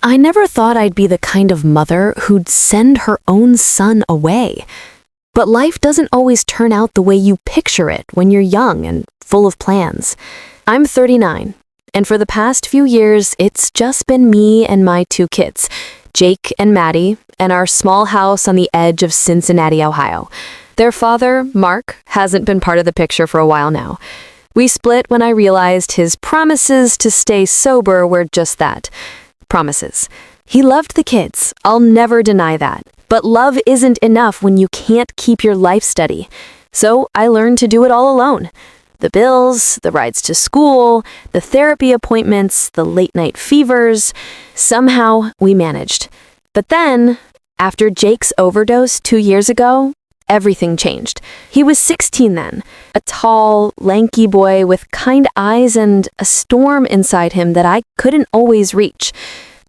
I never thought I'd be the kind of mother who'd send her own son away. But life doesn't always turn out the way you picture it when you're young and full of plans. I'm 39, and for the past few years, it's just been me and my two kids, Jake and Maddie, and our small house on the edge of Cincinnati, Ohio. Their father, Mark, hasn't been part of the picture for a while now. We split when I realized his promises to stay sober were just that. Promises. He loved the kids, I'll never deny that. But love isn't enough when you can't keep your life steady. So I learned to do it all alone. The bills, the rides to school, the therapy appointments, the late-night fevers. Somehow we managed. But then, after Jake's overdose 2 years ago, everything changed. He was 16 then, a tall, lanky boy with kind eyes and a storm inside him that I couldn't always reach.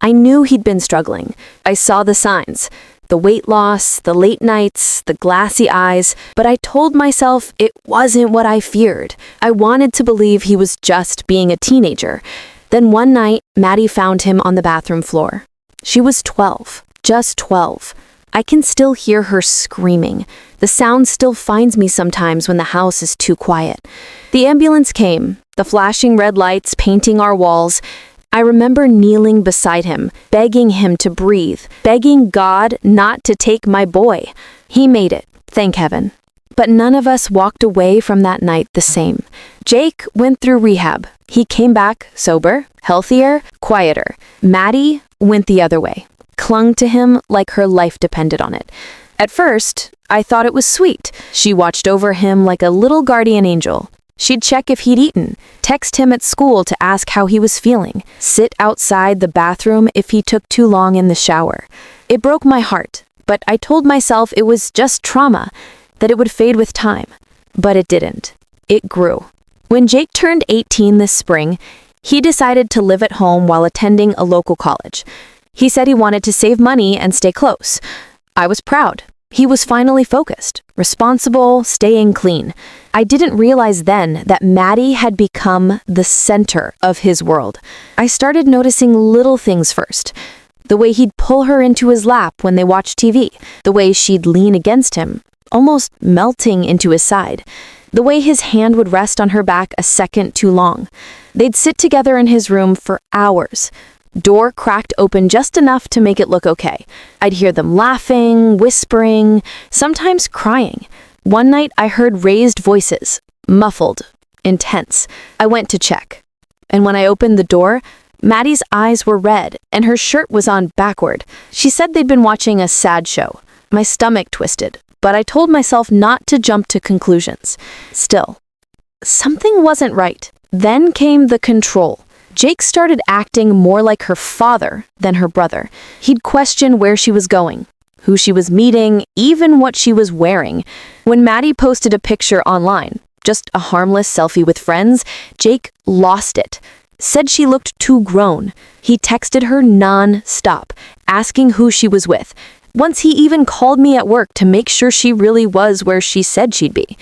I knew he'd been struggling. I saw the signs. The weight loss, the late nights, the glassy eyes, but I told myself it wasn't what I feared. I wanted to believe he was just being a teenager. Then one night, Maddie found him on the bathroom floor. She was 12, just 12. I can still hear her screaming. The sound still finds me sometimes when the house is too quiet. The ambulance came, the flashing red lights painting our walls. I remember kneeling beside him, begging him to breathe, begging God not to take my boy. He made it, thank heaven. But none of us walked away from that night the same. Jake went through rehab. He came back sober, healthier, quieter. Maddie went the other way, clung to him like her life depended on it. At first, I thought it was sweet. She watched over him like a little guardian angel. She'd check if he'd eaten, text him at school to ask how he was feeling, sit outside the bathroom if he took too long in the shower. It broke my heart, but I told myself it was just trauma, that it would fade with time. But it didn't. It grew. When Jake turned 18 this spring, he decided to live at home while attending a local college. He said he wanted to save money and stay close. I was proud. He was finally focused, responsible, staying clean. I didn't realize then that Maddie had become the center of his world. I started noticing little things first. The way he'd pull her into his lap when they watched TV. The way she'd lean against him, almost melting into his side. The way his hand would rest on her back a second too long. They'd sit together in his room for hours. Door cracked open just enough to make it look okay. I'd hear them laughing, whispering, sometimes crying. One night I heard raised voices, muffled, intense. I went to check. And when I opened the door, Maddie's eyes were red and her shirt was on backward. She said they'd been watching a sad show. My stomach twisted, but I told myself not to jump to conclusions. Still, something wasn't right. Then came the control. Jake started acting more like her father than her brother. He'd question where she was going, who she was meeting, even what she was wearing. When Maddie posted a picture online, just a harmless selfie with friends, Jake lost it. Said she looked too grown. He texted her non-stop, asking who she was with. Once he even called me at work to make sure she really was where she said she'd be.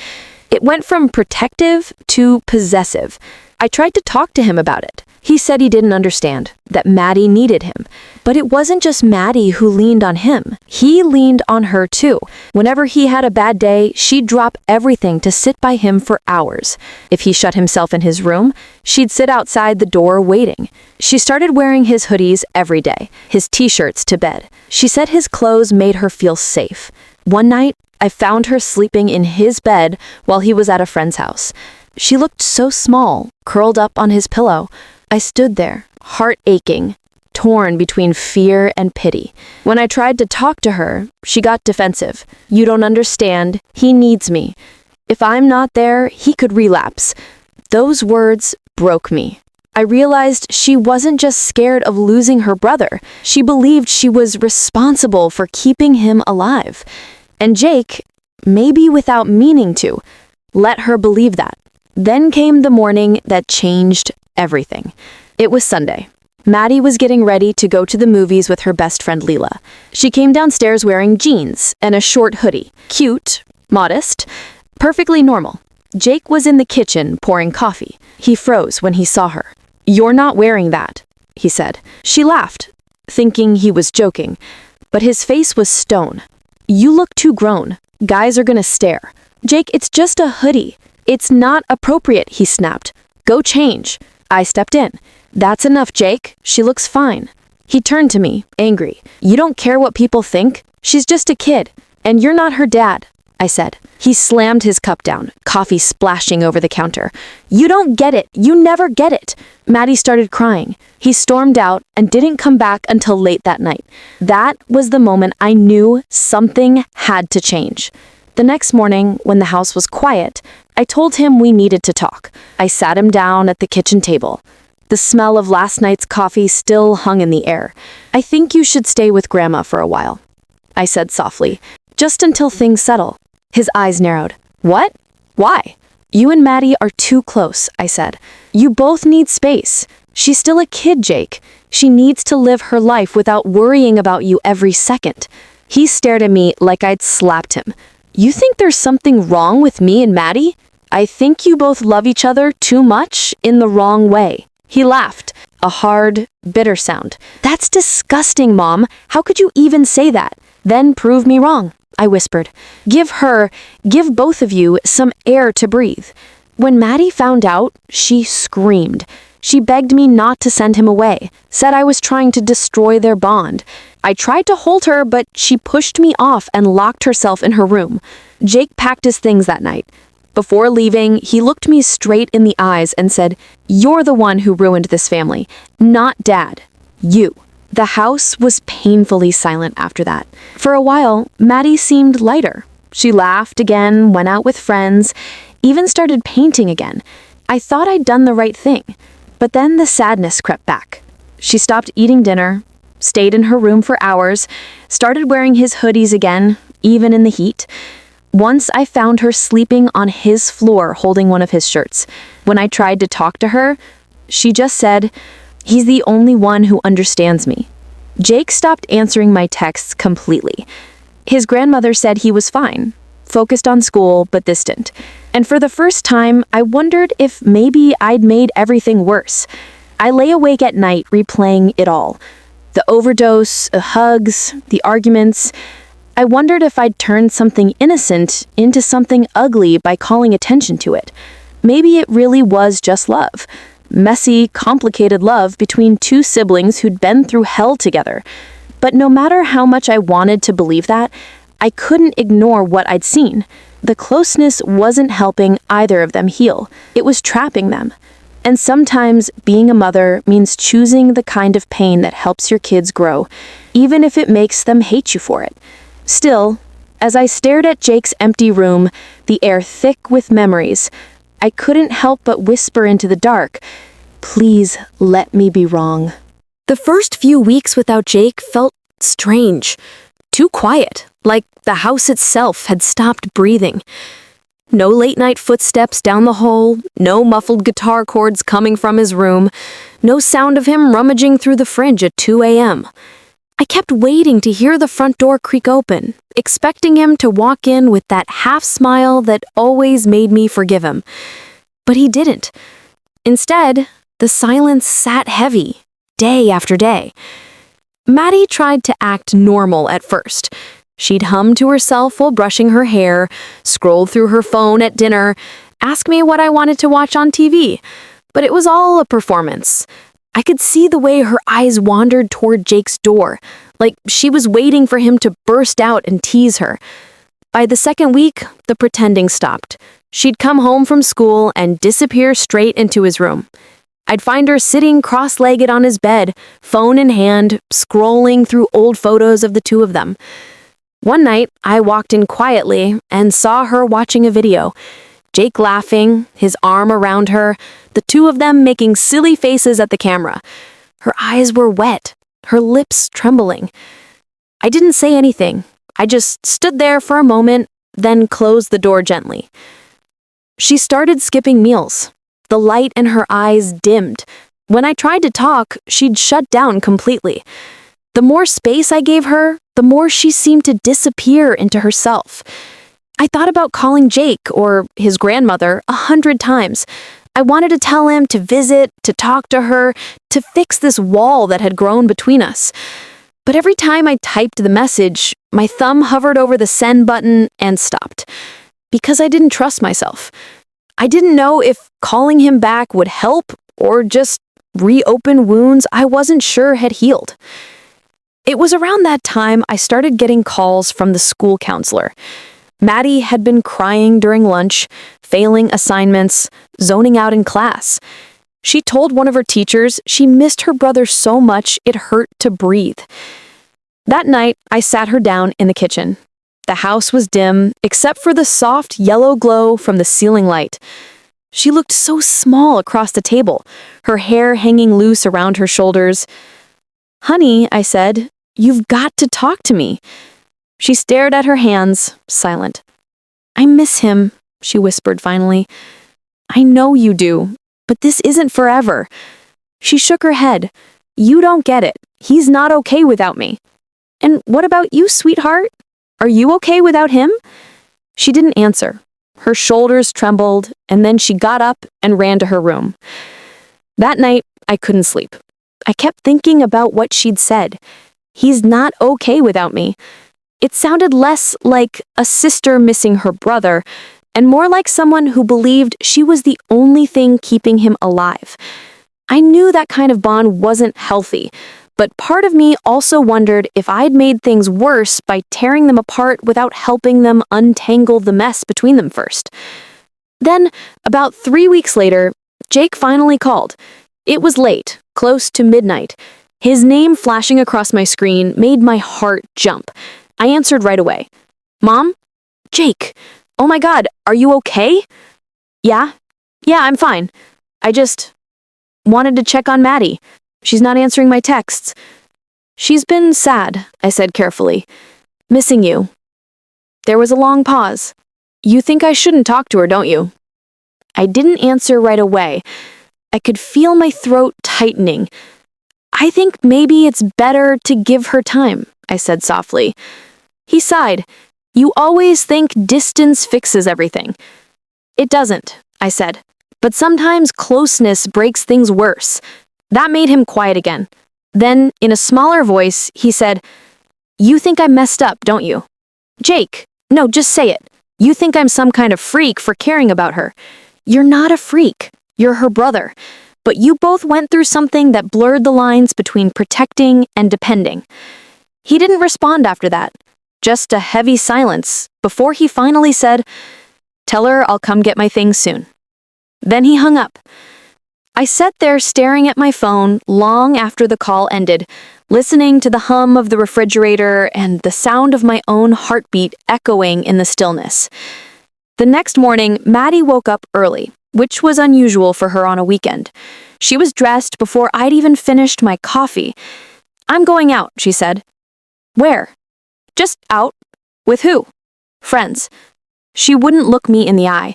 It went from protective to possessive. I tried to talk to him about it. He said he didn't understand, that Maddie needed him. But it wasn't just Maddie who leaned on him. He leaned on her too. Whenever he had a bad day, she'd drop everything to sit by him for hours. If he shut himself in his room, she'd sit outside the door waiting. She started wearing his hoodies every day, his t-shirts to bed. She said his clothes made her feel safe. One night, I found her sleeping in his bed while he was at a friend's house. She looked so small, curled up on his pillow. I stood there, heart aching, torn between fear and pity. When I tried to talk to her, she got defensive. You don't understand. He needs me. If I'm not there, he could relapse. Those words broke me. I realized she wasn't just scared of losing her brother. She believed she was responsible for keeping him alive. And Jake, maybe without meaning to, let her believe that. Then came the morning that changed everything. It was Sunday. Maddie was getting ready to go to the movies with her best friend Leela. She came downstairs wearing jeans and a short hoodie. Cute, modest, perfectly normal. Jake was in the kitchen pouring coffee. He froze when he saw her. "You're not wearing that," he said. She laughed. thinking he was joking, but his face was stone. "You look too grown. Guys are gonna stare." "Jake, it's just a hoodie. It's not appropriate," he snapped. "Go change." I stepped in. "That's enough, Jake. She looks fine." He turned to me, angry. "You don't care what people think? She's just a kid, and you're not her dad," I said. He slammed his cup down, coffee splashing over the counter. "You don't get it. You never get it." Maddie started crying. He stormed out and didn't come back until late that night. That was the moment I knew something had to change. The next morning, when the house was quiet, I told him we needed to talk. I sat him down at the kitchen table. The smell of last night's coffee still hung in the air. "I think you should stay with Grandma for a while," I said softly, "just until things settle." His eyes narrowed. "What? Why?" "You and Maddie are too close," I said. "You both need space. She's still a kid, Jake. She needs to live her life without worrying about you every second." He stared at me like I'd slapped him. "You think there's something wrong with me and Maddie? I think you both love each other too much in the wrong way." He laughed, a hard, bitter sound. "That's disgusting, Mom. How could you even say that?" "Then prove me wrong," I whispered. Give both of you some air to breathe." When Maddie found out, she screamed. She begged me not to send him away, said I was trying to destroy their bond. I tried to hold her, but she pushed me off and locked herself in her room. Jake packed his things that night. Before leaving, he looked me straight in the eyes and said, "You're the one who ruined this family, not Dad. You." The house was painfully silent after that. For a while, Maddie seemed lighter. She laughed again, went out with friends, even started painting again. I thought I'd done the right thing, but then the sadness crept back. She stopped eating dinner, stayed in her room for hours, started wearing his hoodies again, even in the heat. Once I found her sleeping on his floor holding one of his shirts. When I tried to talk to her, she just said, "He's the only one who understands me." Jake stopped answering my texts completely. His grandmother said he was fine, focused on school but distant. And for the first time, I wondered if maybe I'd made everything worse. I lay awake at night replaying it all. The overdose, the hugs, the arguments. I wondered if I'd turned something innocent into something ugly by calling attention to it. Maybe it really was just love. Messy, complicated love between two siblings who'd been through hell together. But no matter how much I wanted to believe that, I couldn't ignore what I'd seen. The closeness wasn't helping either of them heal. It was trapping them. And sometimes being a mother means choosing the kind of pain that helps your kids grow, even if it makes them hate you for it. Still, as I stared at Jake's empty room, the air thick with memories, I couldn't help but whisper into the dark, "Please let me be wrong." The first few weeks without Jake felt strange. Too quiet, like the house itself had stopped breathing. No late-night footsteps down the hall, no muffled guitar chords coming from his room, no sound of him rummaging through the fridge at 2 a.m. I kept waiting to hear the front door creak open, expecting him to walk in with that half-smile that always made me forgive him. But he didn't. Instead, the silence sat heavy, day after day. Maddie tried to act normal at first. She'd hum to herself while brushing her hair, scroll through her phone at dinner, ask me what I wanted to watch on TV. But it was all a performance. I could see the way her eyes wandered toward Jake's door, like she was waiting for him to burst out and tease her. By the second week, the pretending stopped. She'd come home from school and disappear straight into his room. I'd find her sitting cross-legged on his bed, phone in hand, scrolling through old photos of the two of them. One night, I walked in quietly and saw her watching a video. Jake laughing, his arm around her, the two of them making silly faces at the camera. Her eyes were wet, her lips trembling. I didn't say anything. I just stood there for a moment, then closed the door gently. She started skipping meals. The light in her eyes dimmed. When I tried to talk, she'd shut down completely. The more space I gave her, the more she seemed to disappear into herself. I thought about calling Jake or his grandmother 100 times. I wanted to tell him to visit, to talk to her, to fix this wall that had grown between us. But every time I typed the message, my thumb hovered over the send button and stopped. Because I didn't trust myself. I didn't know if calling him back would help or just reopen wounds I wasn't sure had healed. It was around that time I started getting calls from the school counselor. Maddie had been crying during lunch, failing assignments, zoning out in class. She told one of her teachers she missed her brother so much it hurt to breathe. That night, I sat her down in the kitchen. The house was dim, except for the soft yellow glow from the ceiling light. She looked so small across the table, her hair hanging loose around her shoulders. "Honey," I said, "you've got to talk to me." She stared at her hands, silent. "I miss him," she whispered finally. "I know you do, but this isn't forever." She shook her head. "You don't get it. He's not okay without me." "And what about you, sweetheart? Are you okay without him?" She didn't answer. Her shoulders trembled, and then she got up and ran to her room. That night, I couldn't sleep. I kept thinking about what she'd said. "He's not okay without me." It sounded less like a sister missing her brother, and more like someone who believed she was the only thing keeping him alive. I knew that kind of bond wasn't healthy, but part of me also wondered if I'd made things worse by tearing them apart without helping them untangle the mess between them first. Then, about 3 weeks later, Jake finally called. It was late, close to midnight. His name flashing across my screen made my heart jump. I answered right away. "Mom? Jake. Oh my God, are you okay?" "Yeah, I'm fine. I just wanted to check on Maddie. She's not answering my texts." "She's been sad," I said carefully. "Missing you." There was a long pause. "You think I shouldn't talk to her, don't you?" I didn't answer right away. I could feel my throat tightening. "I think maybe it's better to give her time," I said softly. He sighed. "You always think distance fixes everything." "It doesn't," I said. "But sometimes closeness breaks things worse." That made him quiet again. Then, in a smaller voice, he said, "You think I messed up, don't you?" "Jake, no, just say it. You think I'm some kind of freak for caring about her." "You're not a freak. You're her brother. But you both went through something that blurred the lines between protecting and depending." He didn't respond after that. Just a heavy silence before he finally said, "Tell her I'll come get my things soon." Then he hung up. I sat there staring at my phone long after the call ended, listening to the hum of the refrigerator and the sound of my own heartbeat echoing in the stillness. The next morning, Maddie woke up early, which was unusual for her on a weekend. She was dressed before I'd even finished my coffee. "I'm going out," she said. "Where?" "Just out." "With who?" "Friends." She wouldn't look me in the eye.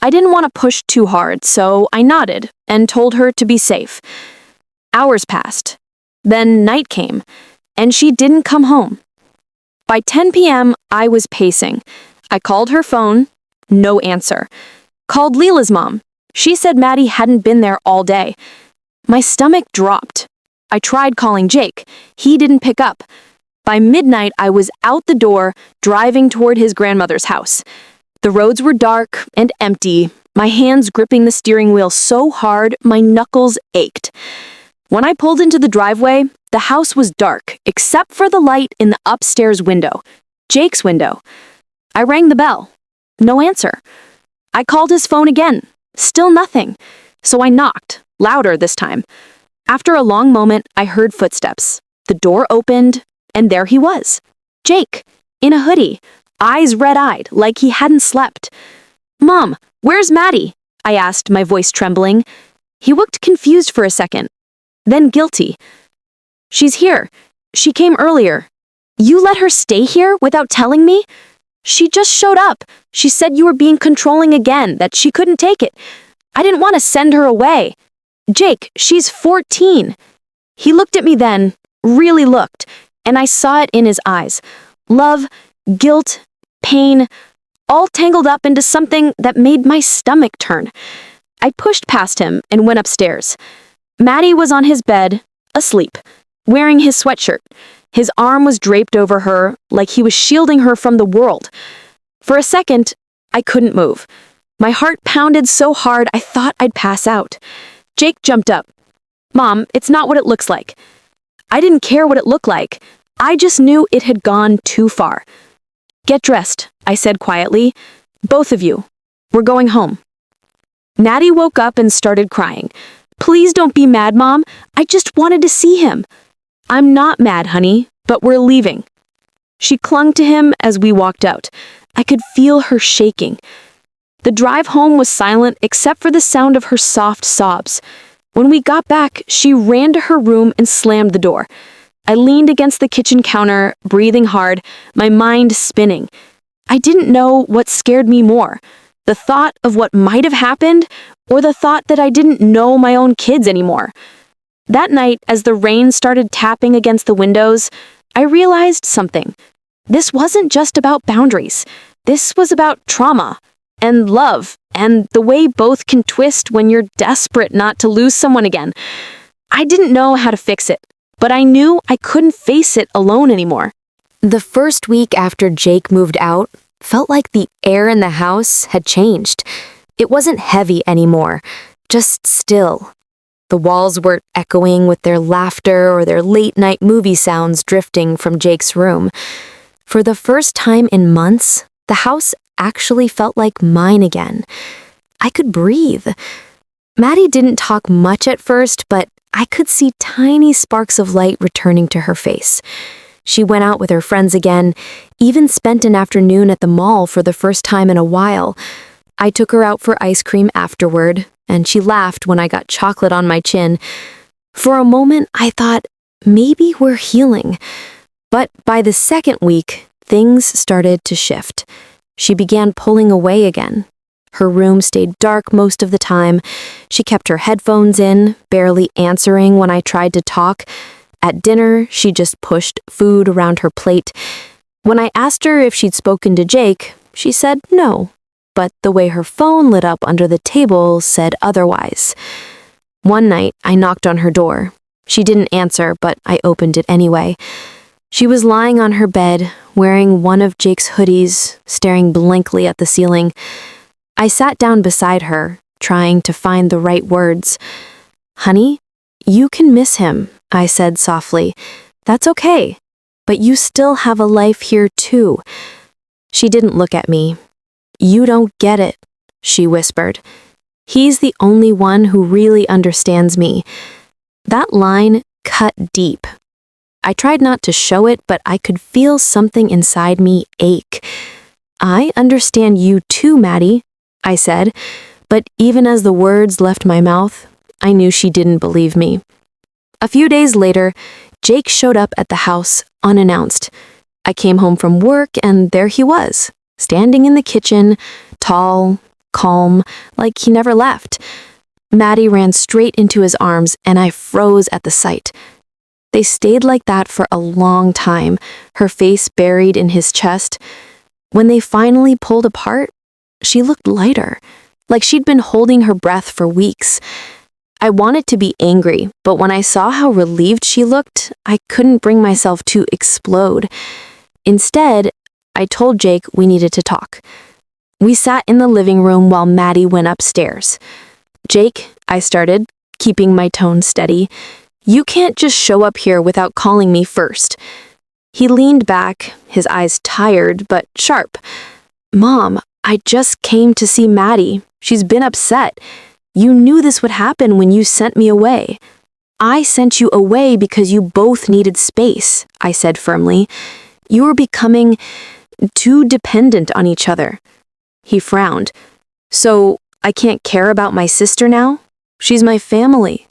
I didn't want to push too hard, so I nodded and told her to be safe. Hours passed. Then night came, and she didn't come home. By 10 p.m., I was pacing. I called her phone. No answer. Called Leela's mom. She said Maddie hadn't been there all day. My stomach dropped. I tried calling Jake. He didn't pick up. By midnight, I was out the door, driving toward his grandmother's house. The roads were dark and empty, my hands gripping the steering wheel so hard my knuckles ached. When I pulled into the driveway, the house was dark, except for the light in the upstairs window, Jake's window. I rang the bell. No answer. I called his phone again. Still nothing. So I knocked, louder this time. After a long moment, I heard footsteps. The door opened, and there he was. Jake, in a hoodie, eyes red-eyed, like he hadn't slept. "Mom, where's Maddie?" I asked, my voice trembling. He looked confused for a second, then guilty. "She's here. She came earlier." "You let her stay here without telling me?" "She just showed up. She said you were being controlling again, that she couldn't take it. I didn't want to send her away." "Jake, she's 14. He looked at me then, really looked, and I saw it in his eyes. Love, guilt, pain, all tangled up into something that made my stomach turn. I pushed past him and went upstairs. Maddie was on his bed, asleep, wearing his sweatshirt. His arm was draped over her, like he was shielding her from the world. For a second, I couldn't move. My heart pounded so hard I thought I'd pass out. Jake jumped up. "Mom, it's not what it looks like." I didn't care what it looked like. I just knew it had gone too far. "Get dressed," I said quietly. "Both of you. We're going home." Maddie woke up and started crying. "Please don't be mad, Mom. I just wanted to see him." "I'm not mad, honey, but we're leaving." She clung to him as we walked out. I could feel her shaking. The drive home was silent except for the sound of her soft sobs. When we got back, she ran to her room and slammed the door. I leaned against the kitchen counter, breathing hard, my mind spinning. I didn't know what scared me more, the thought of what might have happened, or the thought that I didn't know my own kids anymore. That night, as the rain started tapping against the windows, I realized something. This wasn't just about boundaries. This was about trauma and love and the way both can twist when you're desperate not to lose someone again. I didn't know how to fix it, but I knew I couldn't face it alone anymore. The first week after Jake moved out felt like the air in the house had changed. It wasn't heavy anymore, just still. The walls were echoing with their laughter or their late-night movie sounds drifting from Jake's room. For the first time in months, the house actually felt like mine again. I could breathe. Maddie didn't talk much at first, but I could see tiny sparks of light returning to her face. She went out with her friends again, even spent an afternoon at the mall for the first time in a while. I took her out for ice cream afterward, and she laughed when I got chocolate on my chin. For a moment, I thought, maybe we're healing. But by the second week, things started to shift. She began pulling away again. Her room stayed dark most of the time. She kept her headphones in, barely answering when I tried to talk. At dinner, she just pushed food around her plate. When I asked her if she'd spoken to Jake, she said no. But the way her phone lit up under the table said otherwise. One night, I knocked on her door. She didn't answer, but I opened it anyway. She was lying on her bed, wearing one of Jake's hoodies, staring blankly at the ceiling. I sat down beside her, trying to find the right words. "Honey, you can miss him," I said softly. "That's okay, but you still have a life here too." She didn't look at me. "You don't get it," she whispered. "He's the only one who really understands me." That line cut deep. I tried not to show it, but I could feel something inside me ache. "I understand you too, Maddie," I said, but even as the words left my mouth, I knew she didn't believe me. A few days later, Jake showed up at the house unannounced. I came home from work and there he was, standing in the kitchen, tall, calm, like he never left. Maddie ran straight into his arms and I froze at the sight. They stayed like that for a long time, her face buried in his chest. When they finally pulled apart, she looked lighter, like she'd been holding her breath for weeks. I wanted to be angry, but when I saw how relieved she looked, I couldn't bring myself to explode. Instead, I told Jake we needed to talk. We sat in the living room while Maddie went upstairs. "Jake," I started, keeping my tone steady, "you can't just show up here without calling me first." He leaned back, his eyes tired but sharp. "Mom, I just came to see Maddie. She's been upset. You knew this would happen when you sent me away." "I sent you away because you both needed space," I said firmly. "You were becoming too dependent on each other." He frowned. "So I can't care about my sister now? She's my family."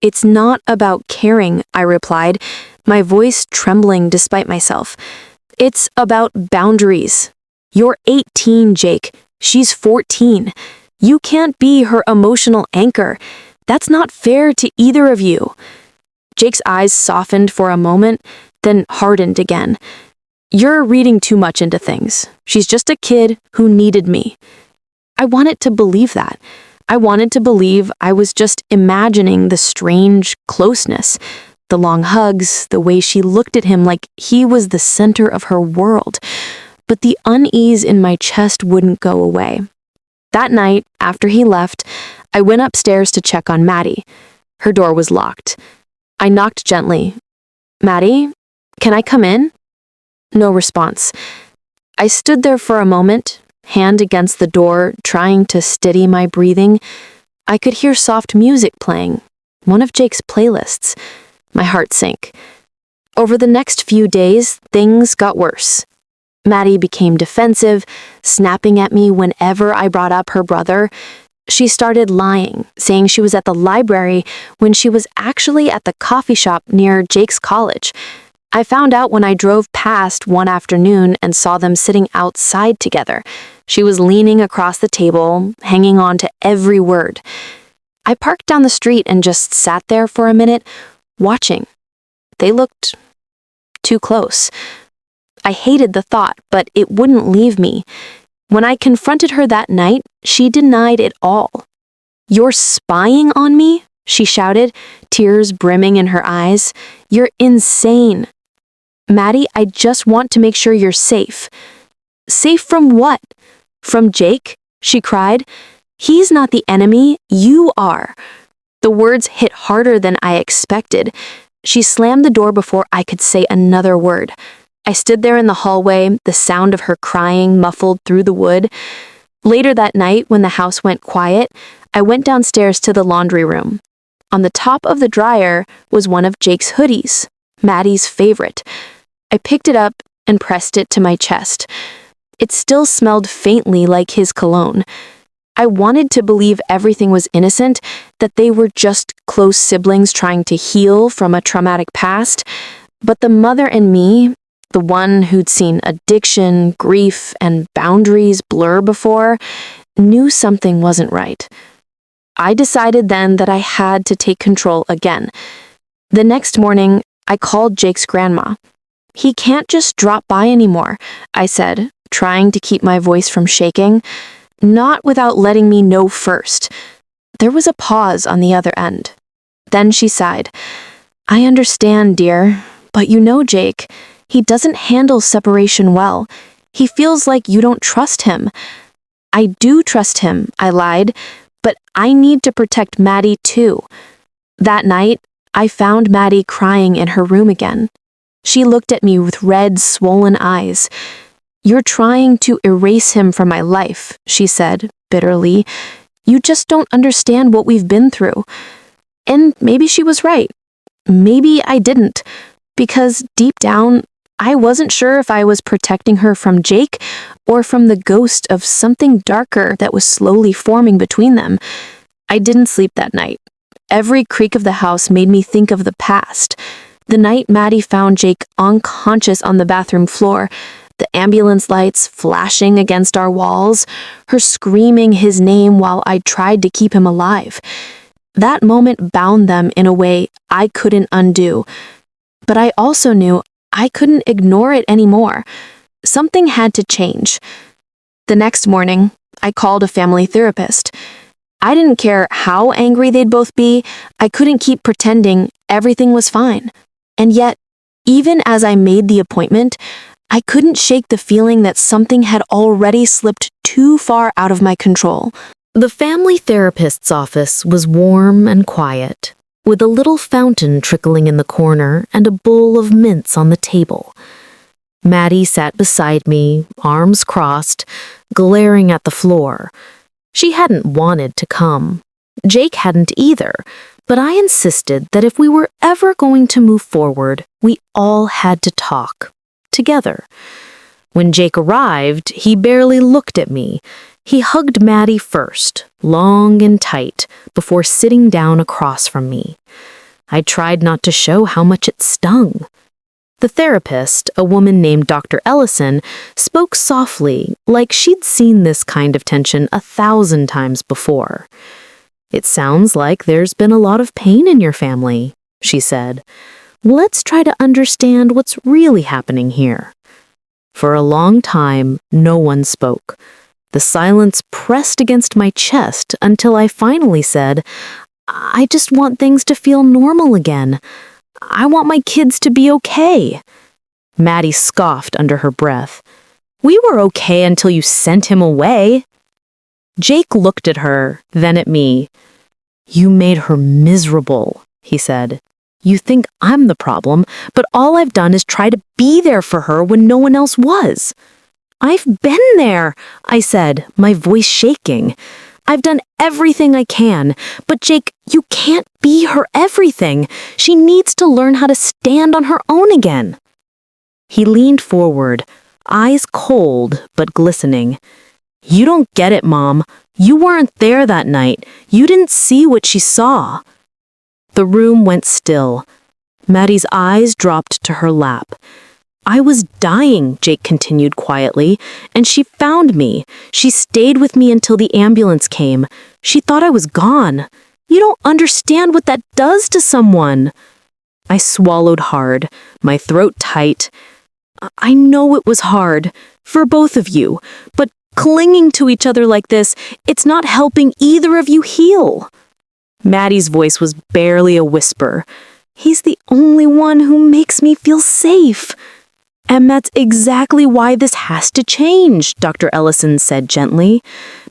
"It's not about caring," I replied, my voice trembling despite myself. "It's about boundaries. You're 18, Jake. She's 14. You can't be her emotional anchor. That's not fair to either of you." Jake's eyes softened for a moment, then hardened again. "You're reading too much into things. She's just a kid who needed me." I wanted to believe that. I wanted to believe I was just imagining the strange closeness, the long hugs, the way she looked at him like he was the center of her world. But the unease in my chest wouldn't go away. That night, after he left, I went upstairs to check on Maddie. Her door was locked. I knocked gently. "Maddie, can I come in?" No response. I stood there for a moment, hand against the door, trying to steady my breathing. I could hear soft music playing, one of Jake's playlists. My heart sank. Over the next few days, things got worse. Maddie became defensive, snapping at me whenever I brought up her brother. She started lying, saying she was at the library when she was actually at the coffee shop near Jake's college. I found out when I drove past one afternoon and saw them sitting outside together. She was leaning across the table, hanging on to every word. I parked down the street and just sat there for a minute, watching. They looked too close. I hated the thought, but it wouldn't leave me. When I confronted her that night, she denied it all. "You're spying on me?" she shouted, tears brimming in her eyes. "You're insane." "Maddie, I just want to make sure you're safe." "Safe from what?" "From Jake," she cried. "He's not the enemy, you are." The words hit harder than I expected. She slammed the door before I could say another word. I stood there in the hallway, the sound of her crying muffled through the wood. Later that night, when the house went quiet, I went downstairs to the laundry room. On the top of the dryer was one of Jake's hoodies, Maddie's favorite. I picked it up and pressed it to my chest. It still smelled faintly like his cologne. I wanted to believe everything was innocent, that they were just close siblings trying to heal from a traumatic past. But the mother in me, the one who'd seen addiction, grief, and boundaries blur before, knew something wasn't right. I decided then that I had to take control again. The next morning, I called Jake's grandma. "He can't just drop by anymore," I said, trying to keep my voice from shaking. Not without letting me know first. There was a pause on the other end. Then she sighed. "I understand, dear, but you know Jake. He doesn't handle separation well. He feels like you don't trust him." "I do trust him," I lied, "but I need to protect Maddie too." That night, I found Maddie crying in her room again. She looked at me with red, swollen eyes. "You're trying to erase him from my life," she said, bitterly. "You just don't understand what we've been through." And maybe she was right. Maybe I didn't, because deep down, I wasn't sure if I was protecting her from Jake or from the ghost of something darker that was slowly forming between them. I didn't sleep that night. Every creak of the house made me think of the past. The night Maddie found Jake unconscious on the bathroom floor, the ambulance lights flashing against our walls, her screaming his name while I tried to keep him alive. That moment bound them in a way I couldn't undo. But I also knew I couldn't ignore it anymore. Something had to change. The next morning, I called a family therapist. I didn't care how angry they'd both be. I couldn't keep pretending everything was fine. And yet, even as I made the appointment, I couldn't shake the feeling that something had already slipped too far out of my control. The family therapist's office was warm and quiet, with a little fountain trickling in the corner and a bowl of mints on the table. Maddie sat beside me, arms crossed, glaring at the floor. She hadn't wanted to come. Jake hadn't either, but I insisted that if we were ever going to move forward, we all had to talk, together. When Jake arrived, he barely looked at me. He hugged Maddie first, long and tight, before sitting down across from me. I tried not to show how much it stung. The therapist, a woman named Dr. Ellison, spoke softly, like she'd seen this kind of tension 1,000 times before. "It sounds like there's been a lot of pain in your family," she said. "Let's try to understand what's really happening here." For a long time, no one spoke. The silence pressed against my chest until I finally said, I just want things to feel normal again. I want my kids to be okay. Maddie scoffed under her breath. We were okay until you sent him away. Jake looked at her, then at me. You made her miserable, he said. You think I'm the problem, but all I've done is try to be there for her when no one else was. I've been there, I said, my voice shaking. I've done everything I can, but Jake, you can't be her everything. She needs to learn how to stand on her own again. He leaned forward, eyes cold but glistening. You don't get it, Mom. You weren't there that night. You didn't see what she saw. The room went still. Maddie's eyes dropped to her lap. I was dying, Jake continued quietly, and she found me. She stayed with me until the ambulance came. She thought I was gone. You don't understand what that does to someone. I swallowed hard, my throat tight. I know it was hard, for both of you, but clinging to each other like this, it's not helping either of you heal. Maddie's voice was barely a whisper. He's the only one who makes me feel safe. And that's exactly why this has to change, Dr. Ellison said gently.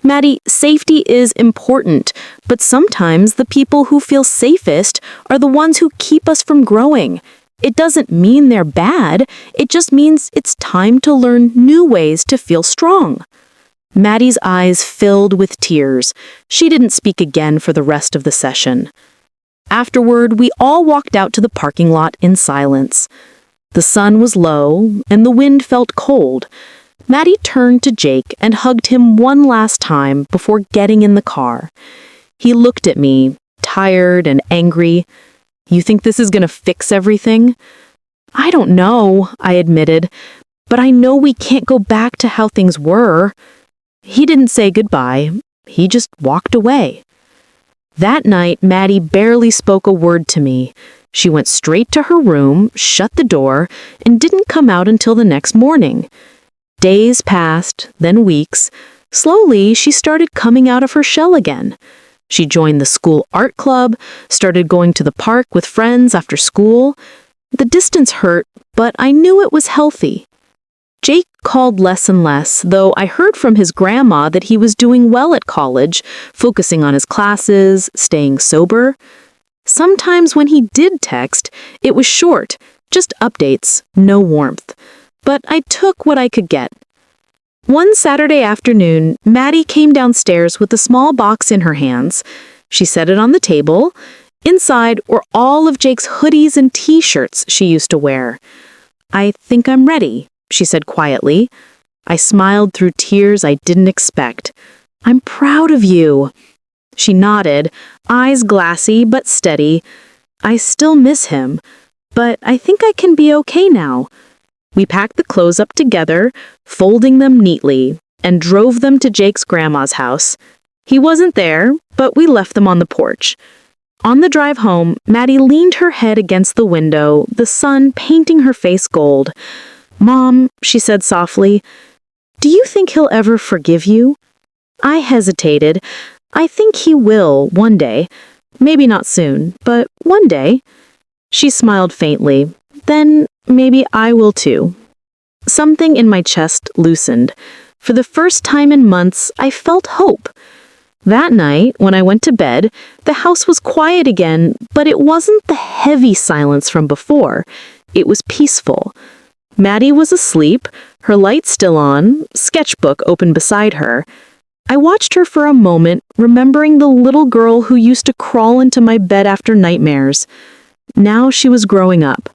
Maddie, safety is important, but sometimes the people who feel safest are the ones who keep us from growing. It doesn't mean they're bad, it just means it's time to learn new ways to feel strong. Maddie's eyes filled with tears. She didn't speak again for the rest of the session. Afterward, we all walked out to the parking lot in silence. The sun was low, and the wind felt cold. Maddie turned to Jake and hugged him one last time before getting in the car. He looked at me, tired and angry. You think this is going to fix everything? I don't know, I admitted, but I know we can't go back to how things were. He didn't say goodbye. He just walked away. That night, Maddie barely spoke a word to me. She went straight to her room, shut the door, and didn't come out until the next morning. Days passed, then weeks. Slowly, she started coming out of her shell again. She joined the school art club, started going to the park with friends after school. The distance hurt, but I knew it was healthy. Jake called less and less, though I heard from his grandma that he was doing well at college, focusing on his classes, staying sober. Sometimes when he did text, it was short, just updates, no warmth. But I took what I could get. One Saturday afternoon, Maddie came downstairs with a small box in her hands. She set it on the table. Inside were all of Jake's hoodies and t-shirts she used to wear. I think I'm ready, she said quietly. I smiled through tears I didn't expect. I'm proud of you. She nodded, eyes glassy but steady. I still miss him, but I think I can be okay now. We packed the clothes up together, folding them neatly, and drove them to Jake's grandma's house. He wasn't there, but we left them on the porch. On the drive home, Maddie leaned her head against the window, the sun painting her face gold. Mom, she said softly, do you think he'll ever forgive you? I hesitated. I think he will, one day. Maybe not soon, but one day. She smiled faintly. Then maybe I will too. Something in my chest loosened. For the first time in months, I felt hope. That night, when I went to bed, the house was quiet again, but it wasn't the heavy silence from before. It was peaceful. Maddie was asleep, her light still on, sketchbook open beside her. I watched her for a moment, remembering the little girl who used to crawl into my bed after nightmares. Now she was growing up,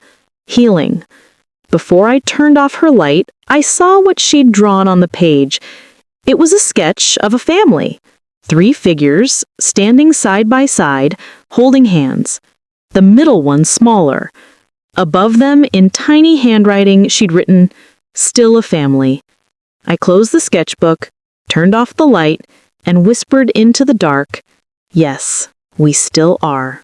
healing. Before I turned off her light, I saw what she'd drawn on the page. It was a sketch of a family. 3 figures, standing side by side, holding hands. The middle one smaller. Above them, in tiny handwriting, she'd written, "Still a family." I closed the sketchbook, turned off the light, and whispered into the dark, "Yes, we still are."